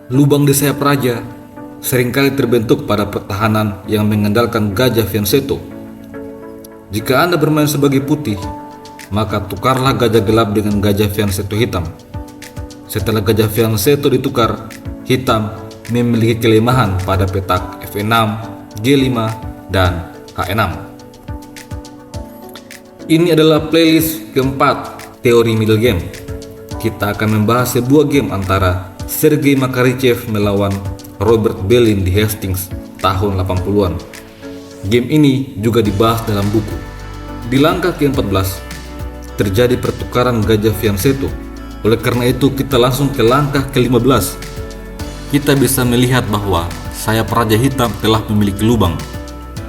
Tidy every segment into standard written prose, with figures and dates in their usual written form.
Lubang di sayap raja seringkali terbentuk pada pertahanan yang mengandalkan gajah fianchetto. Jika Anda bermain sebagai putih, maka tukarlah gajah gelap dengan gajah fianchetto hitam. Setelah gajah fianchetto ditukar, hitam memiliki kelemahan pada petak F6, G5, dan H6. Ini adalah playlist keempat teori middle game. Kita akan membahas sebuah game antara Sergei Makarichev melawan Robert Belin di Hastings tahun 80-an. Game ini juga dibahas dalam buku. Di langkah ke-14 terjadi pertukaran gajah fianchetto. Oleh karena itu kita langsung ke langkah ke-15. Kita bisa melihat bahwa sayap raja hitam telah memiliki lubang.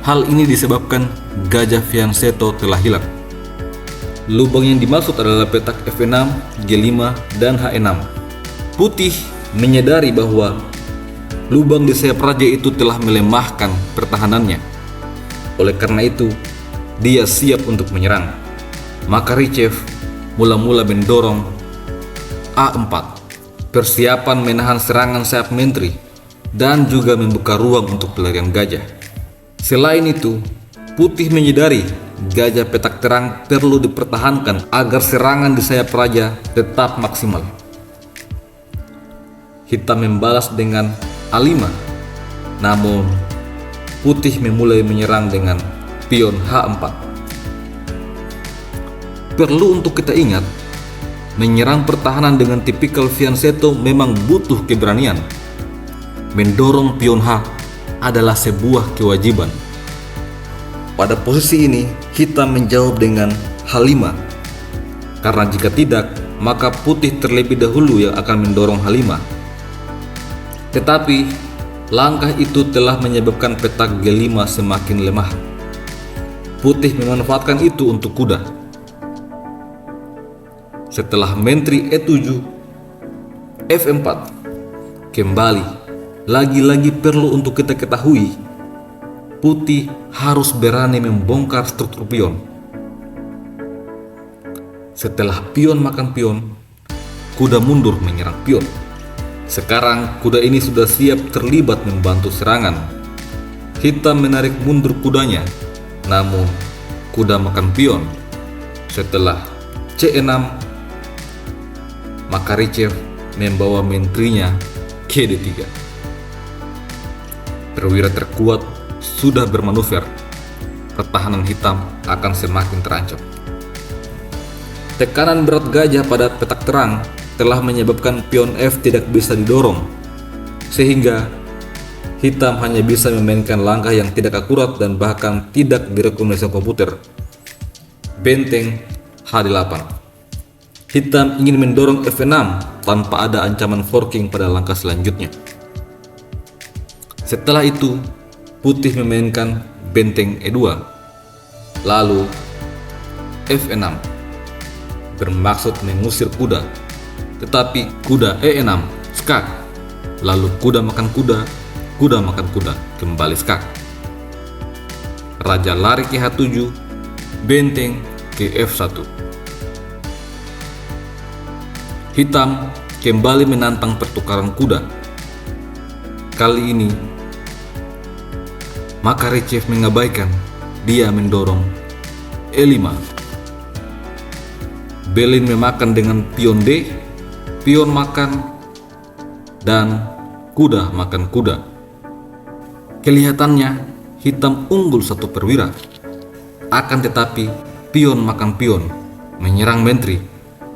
Hal ini disebabkan gajah fianchetto telah hilang. Lubang yang dimaksud adalah petak F6, G5, dan H6. Putih menyadari bahwa lubang di sayap raja itu telah melemahkan pertahanannya. Oleh karena itu, dia siap untuk menyerang. Makarichev mula-mula mendorong A4, persiapan menahan serangan sayap menteri, dan juga membuka ruang untuk pelarian gajah. Selain itu, putih menyadari gajah petak terang perlu dipertahankan agar serangan di sayap raja tetap maksimal. Hitam membalas dengan A5, namun putih memulai menyerang dengan pion H4. Perlu untuk kita ingat, menyerang pertahanan dengan tipikal fianchetto memang butuh keberanian. Mendorong pion H adalah sebuah kewajiban. Pada posisi ini, hitam menjawab dengan H5. Karena jika tidak, maka putih terlebih dahulu yang akan mendorong H5. Tetapi, langkah itu telah menyebabkan petak G5 semakin lemah. Putih memanfaatkan itu untuk kuda. Setelah menteri E7, F4. Kembali, lagi-lagi perlu untuk kita ketahui, putih harus berani membongkar struktur pion. Setelah pion makan pion, kuda mundur menyerang pion. Sekarang kuda ini sudah siap terlibat membantu serangan. Hitam menarik mundur kudanya, namun kuda makan pion. Setelah C6, Makarichev membawa menterinya ke D3. Perwira terkuat sudah bermanuver. Pertahanan hitam akan semakin terancam. Tekanan berat gajah pada petak terang telah menyebabkan pion F tidak bisa didorong, sehingga hitam hanya bisa memainkan langkah yang tidak akurat dan bahkan tidak direkomendasi komputer. Benteng H8. Hitam ingin mendorong F6 tanpa ada ancaman forking pada langkah selanjutnya. Setelah itu, putih memainkan benteng E2, lalu F6, bermaksud mengusir kuda. Tetapi kuda E6 skak, lalu kuda makan kuda, kuda makan kuda, kembali skak. Raja lari ke H7, benteng ke F1. Hitam kembali menantang pertukaran kuda. Kali ini Makarichev mengabaikan, dia mendorong E5. Belin memakan dengan pion D, pion makan, dan kuda makan kuda. Kelihatannya hitam unggul satu perwira. Akan tetapi pion makan pion menyerang menteri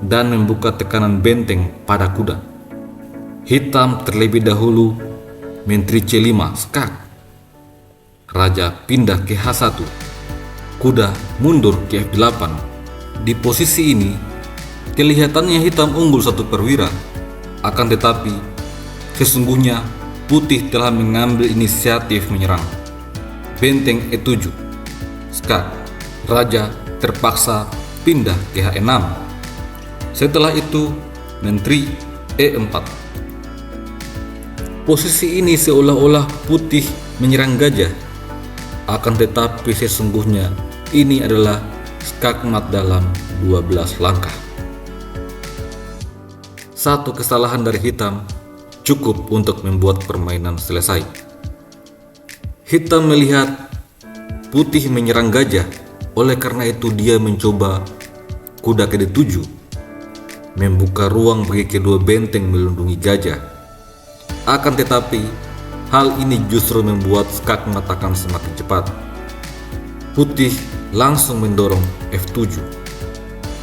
dan membuka tekanan benteng pada kuda. Hitam terlebih dahulu menteri C5 skak. Raja pindah ke H1. Kuda mundur ke F8. Di posisi ini, kelihatannya hitam unggul satu perwira. Akan tetapi, sesungguhnya putih telah mengambil inisiatif menyerang. Benteng E7. Skak. Raja terpaksa pindah ke H6. Setelah itu, menteri E4. Posisi ini seolah-olah putih menyerang gajah. Akan tetapi sesungguhnya ini adalah skakmat dalam 12 langkah. Satu kesalahan dari hitam cukup untuk membuat permainan selesai. Hitam melihat putih menyerang gajah, oleh karena itu dia mencoba kuda ke D7, membuka ruang bagi kedua benteng melindungi gajah. Akan tetapi, hal ini justru membuat skakmat akan semakin cepat. Putih langsung mendorong F7,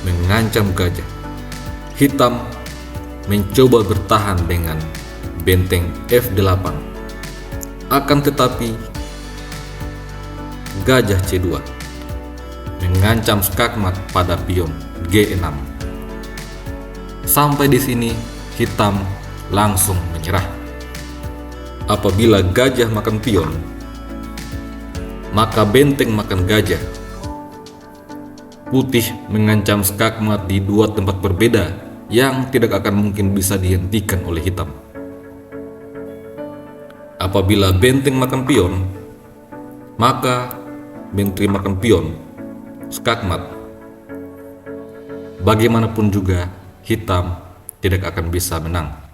mengancam gajah. Hitam mencoba bertahan dengan benteng F8. Akan tetapi, gajah C2 mengancam skakmat pada pion G6. Sampai di sini, hitam langsung menyerah. Apabila gajah makan pion, maka benteng makan gajah. Putih mengancam skakmat di dua tempat berbeda yang tidak akan mungkin bisa dihentikan oleh hitam. Apabila benteng makan pion, maka benteng makan pion, skakmat. Bagaimanapun juga, hitam tidak akan bisa menang.